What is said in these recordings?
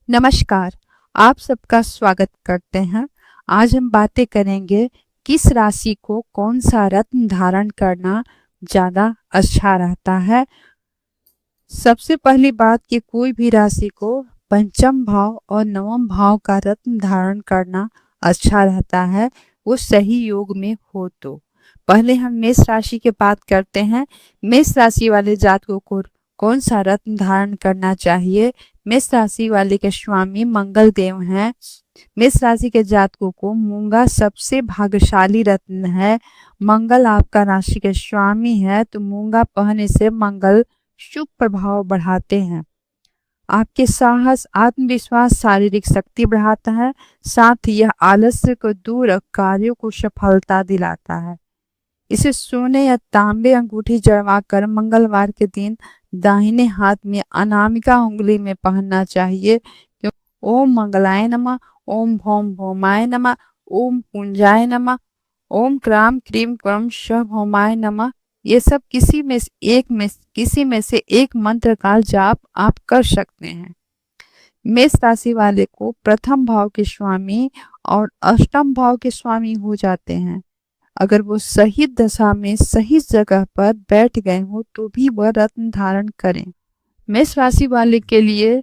नमस्कार, आप सबका स्वागत करते हैं। आज हम बातें करेंगे किस राशि को कौन सा रत्न धारण करना ज़्यादा अच्छा रहता है। सबसे पहली बात कि कोई भी राशि को पंचम भाव और नवम भाव का रत्न धारण करना अच्छा रहता है, वो सही योग में हो तो। पहले हम मेष राशि की बात करते हैं। मेष राशि वाले जातकों को कौन सा रत्न धारण करना चाहिए। मेष राशि वाले के स्वामी मंगल देव हैं। मेष राशि के जातकों को मूंगा सबसे भाग्यशाली रत्न है। मंगल आपका राशि के स्वामी है, तो मूंगा पहनने से मंगल शुभ प्रभाव बढ़ाते हैं। आपके साहस, आत्मविश्वास, शारीरिक शक्ति बढ़ाता है। साथ ही यह आलस्य को दूर और कार्यों को सफलता दिलाता है। इसे सोने या तांबे अंगूठी जड़वाकर मंगलवार के दिन दाहिने हाथ में अनामिका उंगली में पहनना चाहिए। ओम मंगलाय नमः, ओम भौम भौमाय नमः, ओम कुंजाय नमः, ओम क्राम क्रीम क्रम भौमाय नमः। ये सब किसी में से एक मंत्र का जाप आप कर सकते हैं। मेष राशि वाले को प्रथम भाव के स्वामी और अष्टम भाव के स्वामी हो जाते हैं। अगर वो सही दशा में सही जगह पर बैठ गए हो तो भी वह रत्न धारण करें। मेष राशि वाले के लिए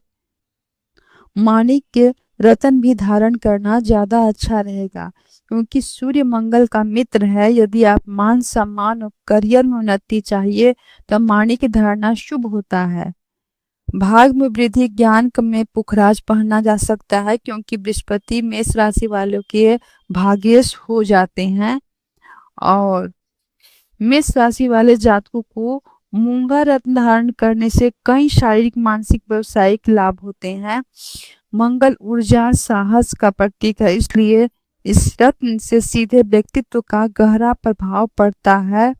माणिक्य रत्न भी धारण करना ज्यादा अच्छा रहेगा, क्योंकि सूर्य मंगल का मित्र है। यदि आप मान सम्मान और करियर में उन्नति चाहिए तो माणिक्य धारणा शुभ होता है। भाग में वृद्धि, ज्ञान में पुखराज पहना जा सकता है, क्योंकि बृहस्पति मेष राशि वालों के भाग्येश हो जाते हैं। और मेष राशि वाले जातकों को मूंगा रत्न धारण करने से कई शारीरिक, मानसिक, व्यवसायिक लाभ होते हैं। मंगल ऊर्जा, साहस का प्रतीक है, इसलिए इस रत्न से सीधे व्यक्तित्व का गहरा प्रभाव पड़ता है।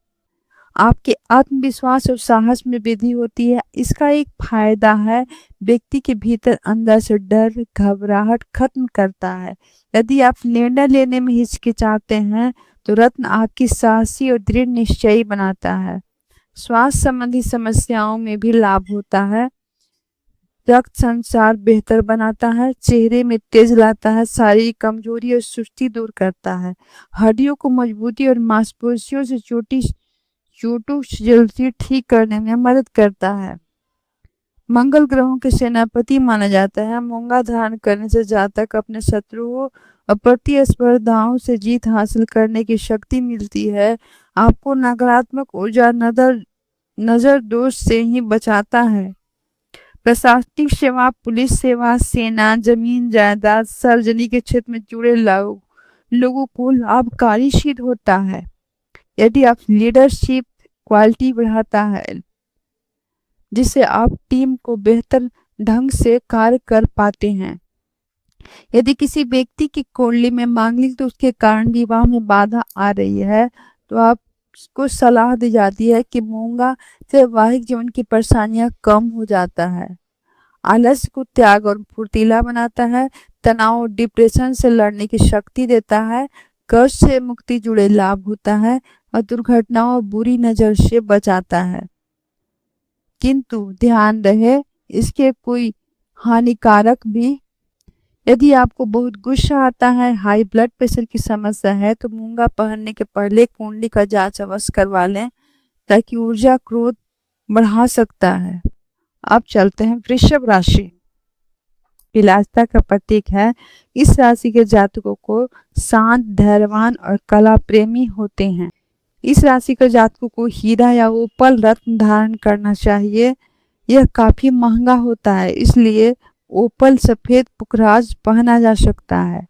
आपके आत्मविश्वास और साहस में वृद्धि होती है। इसका एक फायदा है, व्यक्ति के भीतर अंदर से डर, घबराहट खत्म करता है। यदि आप निर्णय लेने में हिचकिचाते हैं तो रत्न आपकी साहसी और दृढ़ निश्चयी बनाता है। स्वास्थ्य संबंधी समस्याओं में भी लाभ होता है। रक्त संचार बेहतर बनाता है, चेहरे में तेज लाता है, शारीरिक कमजोरी और सुस्ती दूर करता है, हड्डियों को मजबूती और मांसपेशियों से चोटों जल्दी ठीक करने में मदद करता है। मंगल ग्रहों के सेनापति माना जाता है। मूंगा धारण करने से जातक अपने शत्रुओं और प्रतिस्पर्धाओं से जीत हासिल करने की शक्ति मिलती है। आपको नकारात्मक ऊर्जा नजर दोष से ही बचाता है। प्रशासनिक सेवा, पुलिस सेवा, सेना, जमीन जायदाद, सार्वजनिक क्षेत्र में जुड़े लोगों को लाभकारी सिद्ध होता है। यदि आप लीडरशिप क्वालिटी बढ़ाता है, जिससे आप टीम को बेहतर ढंग से कार्य कर पाते हैं। यदि किसी व्यक्ति की कुंडली में मांगलिक दोष के कारण विवाह में बाधा आ रही है तो आपको सलाह दी जाती है कि मूंगा से वैवाहिक जीवन की परेशानियां कम हो जाता है। आलस्य को त्याग और फुर्तीला बनाता है। तनाव और डिप्रेशन से लड़ने की शक्ति देता है। कर्ज से मुक्ति जुड़े लाभ होता है और दुर्घटनाओं और बुरी नजर से बचाता है। किंतु ध्यान रहे, इसके कोई हानिकारक भी। यदि आपको बहुत गुस्सा आता है, हाई ब्लड प्रेशर की समस्या है, तो मूंगा पहनने के पहले कुंडली का जांच अवश्य करवा लें, ताकि ऊर्जा क्रोध बढ़ा सकता है। अब चलते हैं वृषभ राशि। विलासिता का प्रतीक है। इस राशि के जातकों को शांत, धैर्यवान और कला प्रेमी होते हैं। इस राशि के जातकों को हीरा या ओपल रत्न धारण करना चाहिए। यह काफी महंगा होता है, इसलिए ओपल सफेद पुखराज पहना जा सकता है।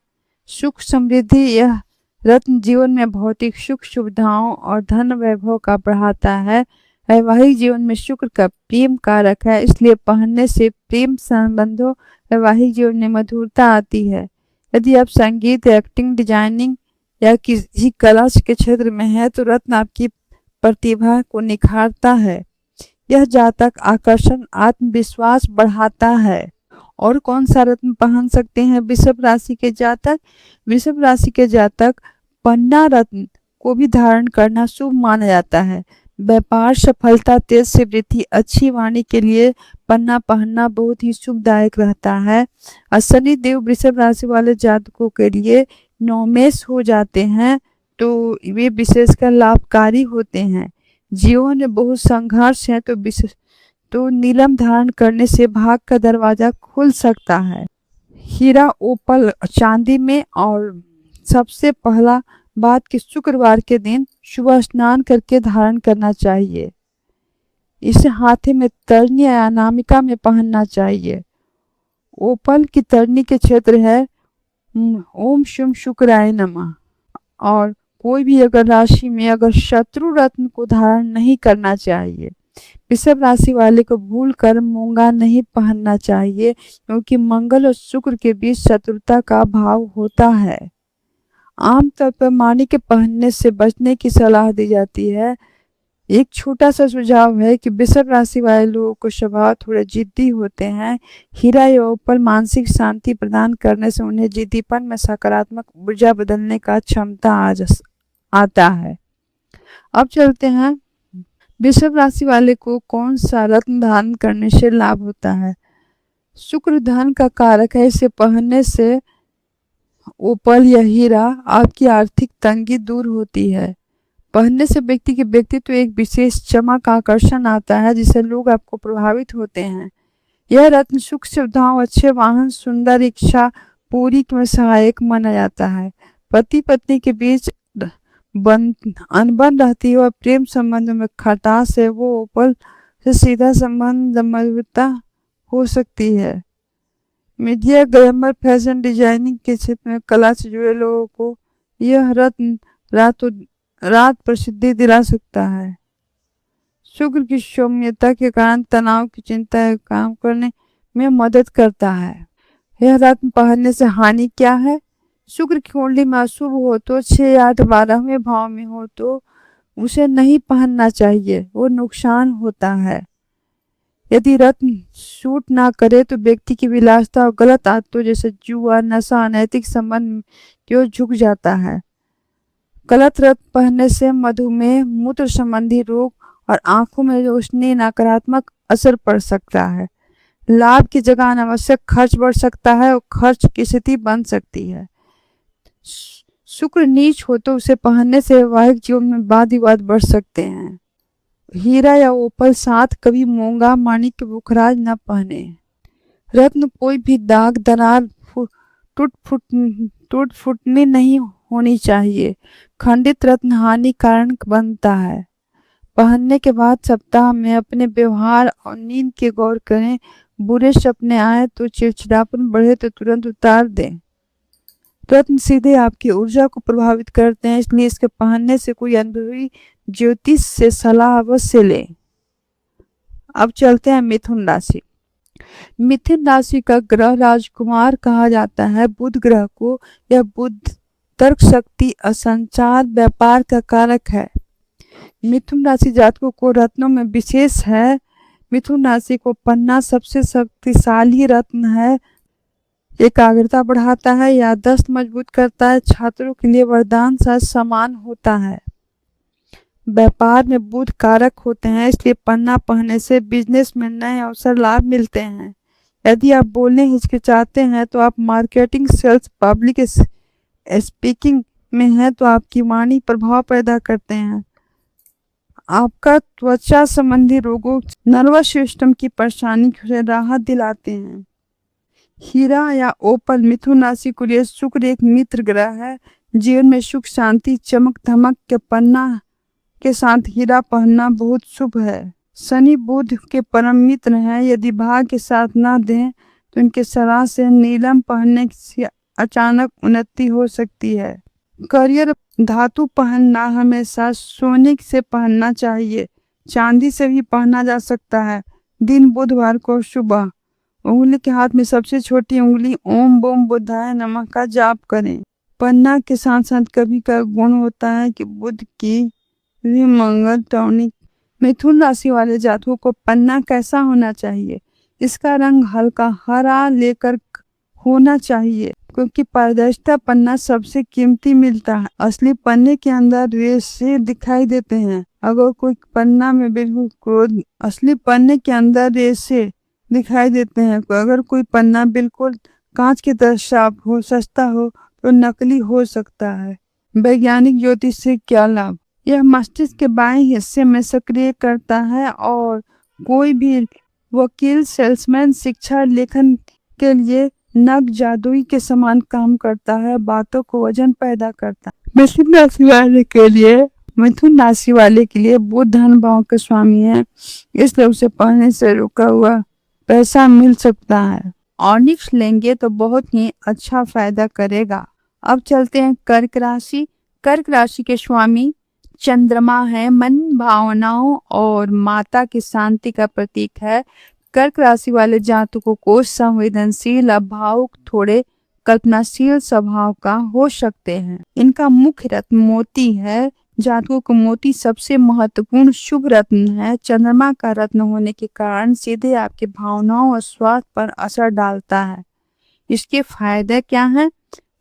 सुख समृद्धि, यह रत्न जीवन में भौतिक सुख सुविधाओं और धन वैभव का बढ़ाता है। वैवाहिक जीवन में शुक्र का प्रेम कारक है, इसलिए पहनने से प्रेम संबंधों, वैवाहिक जीवन में मधुरता आती है। यदि आप संगीत, एक्टिंग, डिजाइनिंग या किसी कला के क्षेत्र में है तो रत्न आपकी प्रतिभा को निखारता है। यह जातक आकर्षण, आत्मविश्वास बढ़ाता है। और कौन सा रत्न पहन सकते हैं वृषभ राशि के जातक? वृषभ राशि के जातक पन्ना रत्न को भी धारण करना शुभ माना जाता है। व्यापार सफलता, तेज से वृद्धि, अच्छी वाणी के लिए पन्ना पहनना बहुत ही शुभदायक रहता है। और शनि देव वृषभ राशि वाले जातकों के लिए नवमेष हो जाते हैं तो वे विशेषकर लाभकारी होते हैं। जीवन में बहुत संघर्ष है तो नीलम धारण करने से भाग का दरवाजा खुल सकता है। हीरा, ओपल चांदी में, और सबसे पहला बात कि शुक्रवार के दिन सुबह स्नान करके धारण करना चाहिए। इसे हाथे में तरनी या अनामिका में पहनना चाहिए। ओपल की तरनी के क्षेत्र है ओम शुम शुक्राय नमः। और कोई भी अगर राशि में अगर शत्रु रत्न को धारण नहीं करना चाहिए। वृषभ राशि वाले को भूल कर मूंगा नहीं पहनना चाहिए क्योंकि मंगल और शुक्र के बीच शत्रुता का भाव होता है। आमतौर पर मानी के पहनने से बचने की सलाह दी जाती है। एक छोटा सा सुझाव है कि वृषभ राशि वाले लोगों को स्वभाव थोड़े जिद्दी होते हैं। हीरा या ओपल मानसिक शांति प्रदान करने से उन्हें जिद्दीपन में सकारात्मक ऊर्जा बदलने का क्षमता आता है। अब चलते हैं वृषभ राशि वाले को कौन सा रत्न धारण करने से लाभ होता है। शुक्र धन का कारक है, इसे पहनने से ओपल या हीरा आपकी आर्थिक तंगी दूर होती है। पहनने से व्यक्ति के व्यक्तित्व एक विशेष चमक आकर्षण आता है जिससे लोग आपको प्रभावित होते हैं। यह रत्न सुख सुविधाओं, अच्छे वाहन, सुंदर इच्छा पूरी में सहायक माना जाता है। पति पत्नी के बीच अनबन रहती है और प्रेम संबंध में खटास है, वो ओपल से सीधा संबंध मजबूता हो सकती है। मीडिया, ग्लैमर, फैशन, डिजाइनिंग के क्षेत्र में कला से जुड़े लोगों को यह रत्न रातों रात प्रसिद्धि दिला सकता है। शुक्र की सौम्यता के कारण तनाव की चिंता काम करने में मदद करता है। यह रत्न पहनने से हानि क्या है। शुक्र की कुंडली में अशुभ हो तो 6, 8, 12वें भाव में हो तो उसे नहीं पहनना चाहिए, वो नुकसान होता है। यदि रत्न सूट ना करे तो व्यक्ति की विलासिता और गलत आदतों जैसे जुआ, नशा, अनैतिक संबंध की ओर झुक जाता है। गलत रत्न पहनने से मधुमेह, मूत्र संबंधी रोग और आंखों में रोशनी नकारात्मक असर पड़ सकता है। लाभ की जगह अनावश्यक खर्च बढ़ सकता है और खर्च की स्थिति बन सकती है। शुक्र नीच हो तो उसे पहनने से वैवाहिक जीवन में वाद विवाद बढ़ सकते हैं। हीरा या ओपल साथ कभी मूंगा, माणिक, बुखराज न पहने। रत्न कोई भी दाग, दरार, टूट फुटनी नहीं होनी चाहिए। खंडित रत्न हानि कारण बनता है। पहनने के बाद सप्ताह में अपने व्यवहार और नींद के गौर करें। बुरे सपने आए तो चिड़चिड़ापन बढ़े तो तुरंत उतार दें। रत्न सीधे आपकी ऊर्जा को प्रभावित करते हैं, इसलिए इसके पहनने से कोई अनुभवी ज्योतिष से सलाह अवश्य लें। अब चलते हैं मिथुन राशि। मिथुन राशि का ग्रह राजकुमार कहा जाता है बुध ग्रह को। यह बुध तर्क शक्ति, असंचार, व्यापार का कारक है। मिथुन राशि जातकों को रत्नों में विशेष है। मिथुन राशि को पन्ना सबसे शक्तिशाली रत्न है। एकाग्रता बढ़ाता है, याददाश्त मजबूत करता है, छात्रों के लिए वरदान सा समान होता है। व्यापार में बुध कारक होते हैं, इसलिए पन्ना पहनने से बिजनेस में नए अवसर लाभ मिलते हैं। यदि आप बोलने हिचकिचाते हैं तो आप मार्केटिंग, सेल्स, पब्लिक स्पीकिंग में हैं तो आपकी वाणी प्रभाव पैदा करते हैं। आपका त्वचा संबंधी रोगों, नर्वस सिस्टम की परेशानी से राहत दिलाते हैं। हीरा या ओपल मिथुन राशि के लिए शुक्र एक मित्र ग्रह है। जीवन में सुख, शांति, चमक धमक के पन्ना के साथ हीरा पहनना बहुत शुभ है। शनि बुध के परम मित्र हैं। यदि भाग्य के साथ ना दें तो इनके सलाह से नीलम पहनने से अचानक उन्नति हो सकती है। करियर, धातु पहनना हमेशा सोने से पहनना चाहिए। चांदी से भी पहना जा सकता है। दिन बुधवार को सुबह उंगली के हाथ में सबसे छोटी उंगली ओम बोम बुधाय नमः का जाप करें। पन्ना के साथ साथ कभी का गुण होता है कि बुध की भी मंगल टॉनिक। मिथुन राशि वाले जातकों को पन्ना कैसा होना चाहिए। इसका रंग हल्का हरा लेकर होना चाहिए क्योंकि पारदर्शिता पन्ना सबसे कीमती मिलता है। असली पन्ने के अंदर रेशे दिखाई देते हैं अगर कोई पन्ना में बिल्कुल क्रोध, असली पन्ने के अंदर रेशे दिखाई देते हैं। अगर कोई पन्ना बिल्कुल कांच की तरह साफ हो, सस्ता हो, तो नकली हो सकता है। वैज्ञानिक ज्योतिष से क्या लाभ? यह मस्तिष्क के बाएं हिस्से में सक्रिय करता है और कोई भी वकील, सेल्समैन, शिक्षा, लेखन के लिए नग जादुई के समान काम करता है। बातों को वजन पैदा करता है। मिथुन राशि वाले के लिए बुध धन भाव के स्वामी है, इसलिए उसे पहले से रुका हुआ पैसा मिल सकता है। ऑनिक्स लेंगे तो बहुत ही अच्छा फायदा करेगा। अब चलते हैं कर्क राशि। कर्क राशि के स्वामी चंद्रमा है, मन, भावनाओं और माता की शांति का प्रतीक है। कर्क राशि वाले जातकों को संवेदनशील, भावुक, थोड़े कल्पनाशील स्वभाव का हो सकते हैं। इनका मुख्य रत्न मोती है। जातकों को मोती सबसे महत्वपूर्ण शुभ रत्न है। चंद्रमा का रत्न होने के कारण सीधे आपकी भावनाओं और स्वास्थ्य पर असर डालता है। इसके फायदे क्या हैं?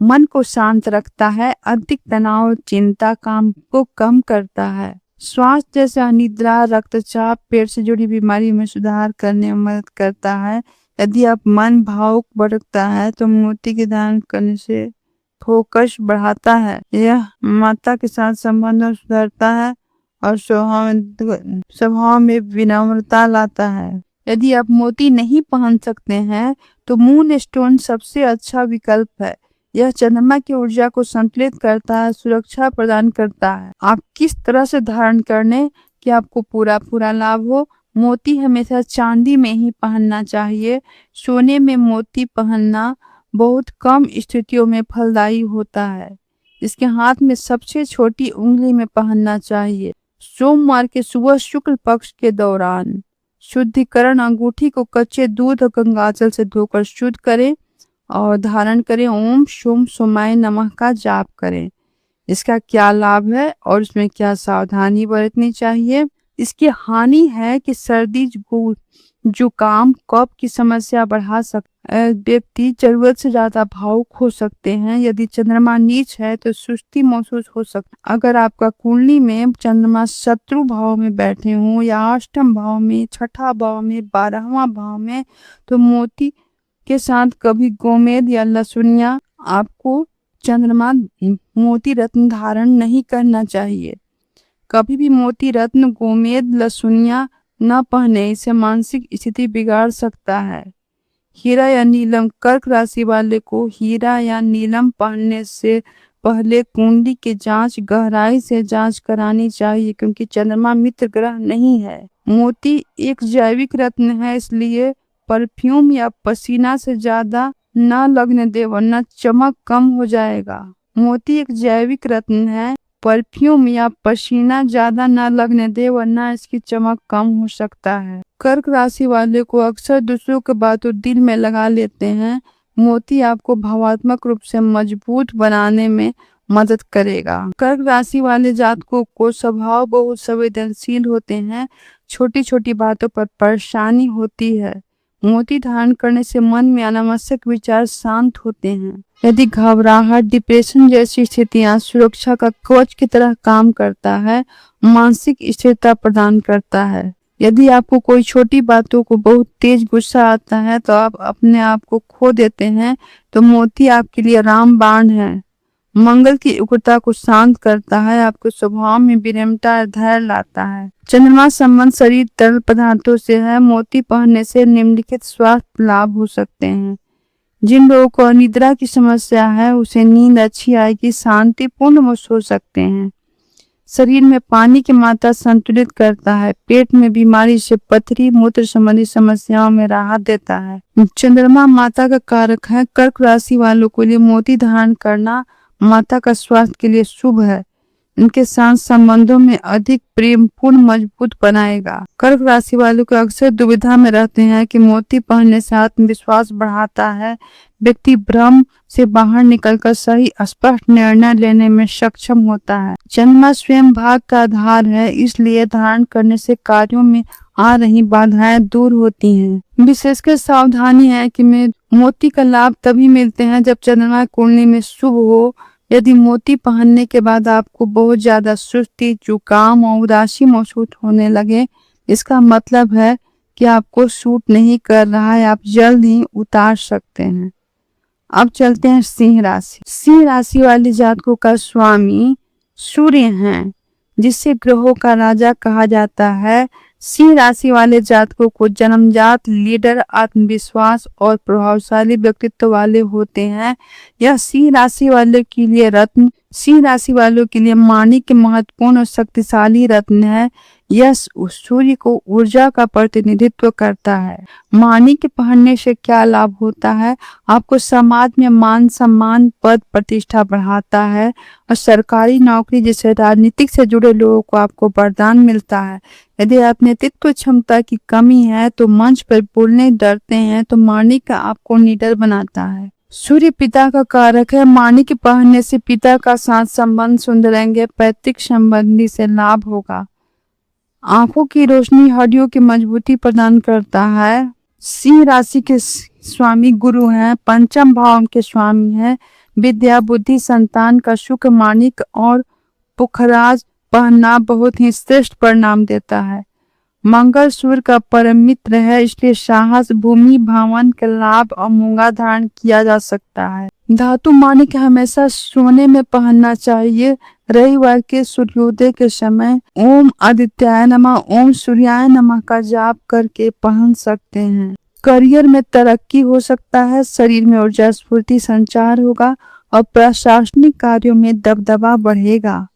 मन को शांत रखता है, अधिक तनाव, चिंता, काम को कम करता है। स्वास्थ्य जैसे अनिद्रा, रक्तचाप, पेट से जुड़ी बीमारी में सुधार करने में मदद करता है। यदि आप मन भावुक भटकता है तो मोती के दान करने से फोकस बढ़ाता है। यह माता के साथ संबंध सुधारता है और स्वभाव में विनम्रता लाता है। यदि आप मोती नहीं पहन सकते हैं तो मून स्टोन सबसे अच्छा विकल्प है। यह चंद्रमा की ऊर्जा को संतुलित करता है, सुरक्षा प्रदान करता है। आप किस तरह से धारण करने कि आपको पूरा लाभ हो? मोती हमेशा चांदी में ही पहनना चाहिए। सोने में मोती पहनना बहुत कम स्थितियों में फलदायी होता है। इसके हाथ में सबसे छोटी उंगली में पहनना चाहिए। सोमवार के सुबह शुक्ल पक्ष के दौरान शुद्धिकरण अंगूठी को कच्चे दूध और गंगाजल से धोकर शुद्ध करें और धारण करें। ओम शोम सोमाय नमः का जाप करें। इसका क्या लाभ है और इसमें क्या सावधानी बरतनी चाहिए? इसकी हानि है कि सर्दी, जुकाम, कफ की समस्या बढ़ा सकता है। व्यक्ति जरूरत से ज्यादा भावुक हो सकते हैं। यदि चंद्रमा नीच है तो सुस्ती महसूस हो सकती है। अगर आपका कुंडली में चंद्रमा शत्रु भाव में बैठे हों या अष्टम भाव में, छठा भाव में, 12वां भाव में, तो मोती के साथ कभी गोमेद या लहसुनिया, आपको चंद्रमा मोती रत्न धारण नहीं करना चाहिए। कभी भी मोती रत्न, गोमेद, लहसुनिया न पहने, इसे मानसिक स्थिति बिगाड़ सकता है। हीरा या नीलम। कर्क राशि वाले को हीरा या नीलम पहनने से पहले कुंडली की जांच गहराई से जांच करानी चाहिए, क्योंकि चंद्रमा मित्र ग्रह नहीं है। मोती एक जैविक रत्न है, इसलिए परफ्यूम या पसीना से ज्यादा न लगने दे, वरना चमक कम हो जाएगा। मोती एक जैविक रत्न है, परफ्यूम या पसीना ज्यादा न लगने दे, वरना इसकी चमक कम हो सकता है। कर्क राशि वाले को अक्सर दूसरों के बातों दिल में लगा लेते हैं। मोती आपको भावात्मक रूप से मजबूत बनाने में मदद करेगा। कर्क राशि वाले जातकों को स्वभाव बहुत संवेदनशील होते हैं। छोटी छोटी बातों पर परेशानी होती है। मोती धारण करने से मन में अनावश्यक विचार शांत होते हैं। यदि घबराहट, डिप्रेशन जैसी स्थितियां, सुरक्षा का कवच की तरह काम करता है, मानसिक स्थिरता प्रदान करता है। यदि आपको कोई छोटी बातों को बहुत तेज गुस्सा आता है तो आप अपने आप को खो देते हैं, तो मोती आपके लिए रामबाण है। मंगल की उग्रता को शांत करता है, आपके स्वभाव में विनम्रता और धैर्य लाता है। चंद्रमा संबंध शरीर तरल पदार्थों से है। मोती पहनने से निम्नलिखित स्वास्थ्य लाभ हो सकते हैं। जिन लोगों को अनिद्रा की समस्या है, उसे नींद अच्छी आएगी, शांतिपूर्ण महसूस हो सकते हैं। शरीर में पानी की मात्रा संतुलित करता है। पेट में बीमारी से पथरी, मूत्र संबंधी समस्याओं में राहत देता है। चंद्रमा माता का कारक है। कर्क राशि वालों के लिए मोती धारण करना माता का स्वास्थ्य के लिए शुभ है। इनके साथ संबंधों में अधिक प्रेमपूर्ण मजबूत बनाएगा। कर्क राशि वालों को अक्सर दुविधा में रहते हैं कि मोती पहनने से आत्मविश्वास बढ़ाता है। व्यक्ति भ्रम से बाहर निकलकर सही स्पष्ट निर्णय लेने में सक्षम होता है। चंद्रमा स्वयं भाग का आधार है, इसलिए धारण करने से कार्यों में आ रही बाधाएं दूर होती हैं। विशेषकर सावधानी है कि मोती का लाभ तभी मिलते हैं जब चंद्रमा कुंडली में शुभ हो, यदि मोती पहनने के बाद आपको बहुत ज्यादा सुस्ती, जुकाम और उदासी महसूस होने लगे, इसका मतलब है कि आपको सूट नहीं कर रहा है, आप जल्द ही उतार सकते हैं। अब चलते हैं सिंह राशि। सिंह राशि वाली जातकों का स्वामी सूर्य हैं, जिसे ग्रहों का राजा कहा जाता है। सिंह राशि वाले जातकों को जन्मजात लीडर, आत्मविश्वास और प्रभावशाली व्यक्तित्व वाले होते हैं। यह सिंह राशि वालों के लिए रत्न, सिंह राशि वालों के लिए माणिक्य महत्वपूर्ण और शक्तिशाली रत्न है। यह सूर्य को ऊर्जा का प्रतिनिधित्व करता है। माणिक्य पहनने से क्या लाभ होता है? आपको समाज में मान सम्मान, पद प्रतिष्ठा बढ़ाता है और सरकारी नौकरी जैसे राजनीतिक से जुड़े लोगों को आपको वरदान मिलता है। यदि आप नेतृत्व क्षमता की कमी है तो मंच पर बोलने डरते हैं तो माणिक्य आपको निडर बनाता है। सूर्य पिता का कारक है। माणिक्य पहनने से पिता का साथ संबंध सुंदर रहेंगे, पैतृक संबंधी से लाभ होगा। आंखों की रोशनी हड्डियों की मजबूती प्रदान करता है। सिंह राशि के स्वामी गुरु हैं, पंचम भाव के स्वामी हैं। विद्या, बुद्धि, संतान का सुख माणिक और पुखराज पहनना बहुत ही श्रेष्ठ परिणाम देता है। मंगल सूर्य का परम मित्र है, इसलिए साहस, भूमि, भवन के लाभ और मूंगा धारण किया जा सकता है। धातु माणिक हमेशा सोने में पहनना चाहिए। रविवार के सूर्योदय के समय ओम आदित्याय नमः, ओम सूर्याय नमः का जाप करके पहन सकते हैं। करियर में तरक्की हो सकता है, शरीर में ऊर्जा स्फूर्ति संचार होगा और प्रशासनिक कार्यों में दबदबा बढ़ेगा।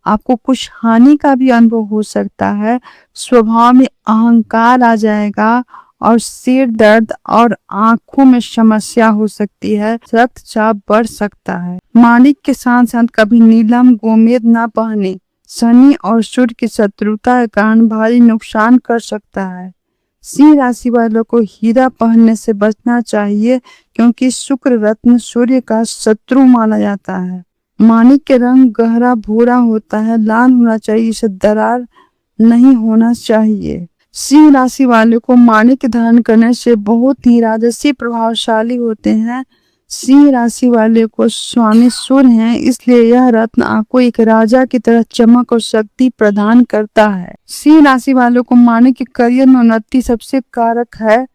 आपको कुछ हानि का भी अनुभव हो सकता है। स्वभाव में अहंकार आ जाएगा और सिर दर्द और आंखों में समस्या हो सकती है। रक्तचाप बढ़ सकता है। माणिक के साथ साथ कभी नीलम, गोमेद ना पहने। शनि और सूर्य की शत्रुता के कारण भारी नुकसान कर सकता है। सिंह राशि वालों को हीरा पहनने से बचना चाहिए, क्योंकि शुक्र रत्न सूर्य का शत्रु माना जाता है। माणिक के रंग गहरा भूरा होता है, लाल होना चाहिए, इसे दरार नहीं होना चाहिए। सिंह राशि वाले को माणिक धारण करने से बहुत ही राजसी प्रभावशाली होते हैं। सिंह राशि वाले को स्वामी सूर्य हैं, इसलिए यह रत्न आपको एक राजा की तरह चमक और शक्ति प्रदान करता है। सिंह राशि वालों को माणिक के करियर में उन्नति सबसे कारक है।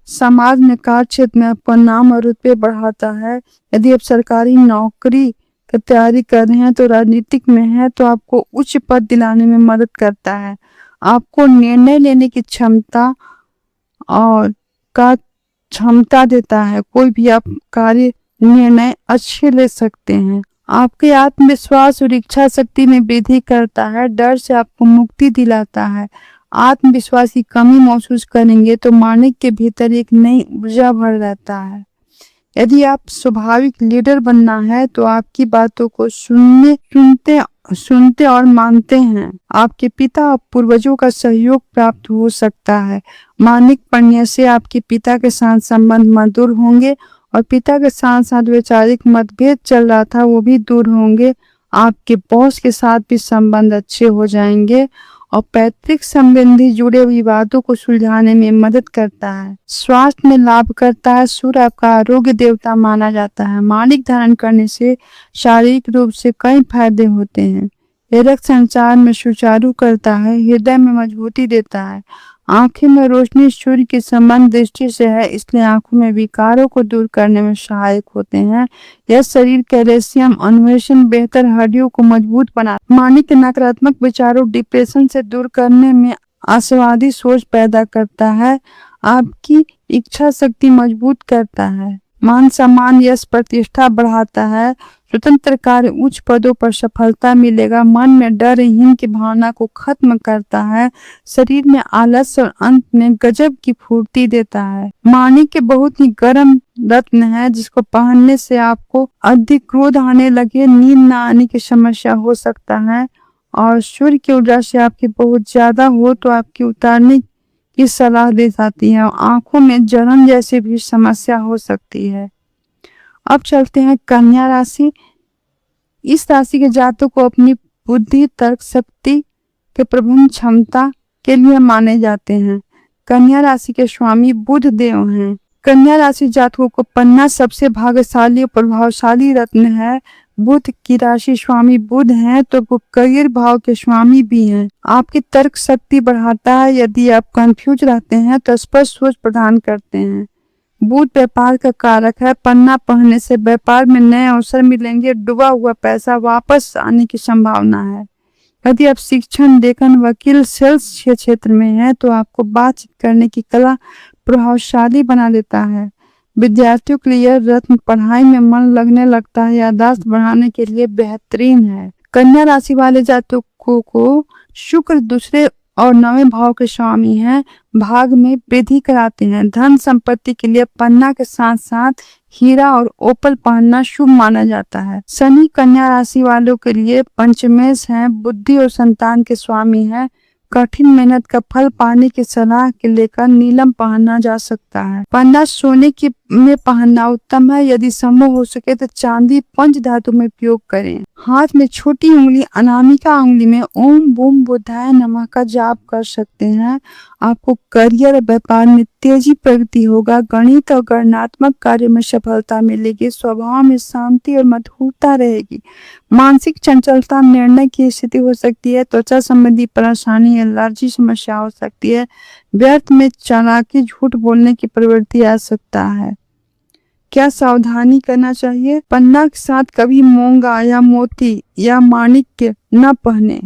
समाज में कार्य क्षेत्र में आपका नाम और रुतबे बढ़ाता है। यदि आप सरकारी नौकरी की तैयारी कर रहे हैं तो राजनीतिक में है तो आपको उच्च पद दिलाने में मदद करता है। आपको निर्णय लेने की क्षमता और का क्षमता देता है। कोई भी आप कार्य निर्णय अच्छे ले सकते हैं। आपके आत्मविश्वास और इच्छा शक्ति में वृद्धि करता है। डर से आपको मुक्ति दिलाता है। आत्मविश्वास की कमी महसूस करेंगे तो माणिक के भीतर एक नई ऊर्जा भर रहता है। यदि आप स्वाभाविक लीडर बनना है तो आपकी बातों को सुनते और मानते हैं। आपके पिता और पूर्वजों का सहयोग प्राप्त हो सकता है। माणिक पहनने से आपके पिता के साथ संबंध मधुर होंगे और पिता के साथ साथ वैचारिक मतभेद चल रहा था वो भी दूर होंगे। आपके बॉस के साथ भी संबंध अच्छे हो जाएंगे और पैतृक संबंधी जुड़े विवादों को सुलझाने में मदद करता है। स्वास्थ्य में लाभ करता है। सूर्य आपका आरोग्य देवता माना जाता है। माणिक धारण करने से शारीरिक रूप से कई फायदे होते हैं। यह रक्त संचार में सुचारू करता है, हृदय में मजबूती देता है। आंखें में रोशनी सूर्य की संबंध दृष्टि से है, इसलिए आंखों में विकारों को दूर करने में सहायक होते हैं। यह शरीर कैल्शियम अन्वेषण बेहतर हड्डियों को मजबूत बनाता है। माणिक के नकारात्मक विचारों डिप्रेशन से दूर करने में आशावादी सोच पैदा करता है। आपकी इच्छा शक्ति मजबूत करता है। मान सम्मान यश प्रतिष्ठा बढ़ाता है। स्वतंत्र कार्य उच्च पदों पर सफलता मिलेगा। मन में डर हीन की भावना को खत्म करता है। शरीर में आलस और अंत में गजब की फुर्ती देता है। माणिक के बहुत ही गर्म रत्न है, जिसको पहनने से आपको अधिक क्रोध आने लगे, नींद न आने की समस्या हो सकता है और सूर्य की ऊर्जा से आपकी बहुत ज्यादा हो तो आपकी उतारने की सलाह दी जाती है। आंखों में जलन जैसी भी समस्या हो सकती है। अब चलते हैं कन्या राशि। इस राशि के जातकों को अपनी बुद्धि, तर्क शक्ति के प्रबंध क्षमता के लिए माने जाते हैं। कन्या राशि के स्वामी बुध देव हैं। कन्या राशि जातकों को पन्ना सबसे भाग्यशाली और प्रभावशाली रत्न है। बुध की राशि स्वामी बुध हैं तो वो करियर भाव के स्वामी भी हैं। आपकी तर्क शक्ति बढ़ाता है। यदि आप कंफ्यूज रहते हैं तो स्पष्ट सोच प्रदान करते हैं। बुध व्यापार का कारक है। पन्ना पढ़ने से व्यापार में नए अवसर मिलेंगे। डूबा हुआ पैसा वापस आने की संभावना है। यदि आप शिक्षण, लेखन, वकील, सेल्स के क्षेत्र में हैं तो आपको बातचीत करने की कला प्रभावशाली बना देता है। विद्यार्थियों के लिए रत्न पढ़ाई में मन लगने लगता है। याददाश्त बढ़ाने के लिए बेहतरीन है। कन्या राशि वाले जातकों को शुक्र दूसरे और 9वें भाव के स्वामी हैं। भाग में वृद्धि कराते हैं। धन संपत्ति के लिए पन्ना के साथ साथ हीरा और ओपल पहनना शुभ माना जाता है। शनि कन्या राशि वालों के लिए पंचमेश हैं। बुद्धि और संतान के स्वामी हैं। कठिन मेहनत का फल पाने की सलाह के लेकर नीलम पहना जा सकता है। पन्ना सोने की में पहनना उत्तम है। यदि संभव हो सके तो चांदी पंच धातु में उपयोग करें। हाथ में छोटी उंगली अनामिका उंगली में ओम बूम बुद्धाय नमः का जाप कर सकते हैं। आपको करियर और व्यापार में तेजी प्रगति होगा। गणित और गणनात्मक कार्य में सफलता मिलेगी। स्वभाव में शांति और मधुरता रहेगी। मानसिक चंचलता, निर्णय की स्थिति हो सकती है। त्वचा संबंधी परेशानी, एलर्जी समस्या हो सकती है। व्यर्थ में चालाकी, झूठ बोलने की प्रवृत्ति आ सकता है। क्या सावधानी करना चाहिए? पन्ना के साथ कभी मूंगा या मोती या माणिक्य न पहने।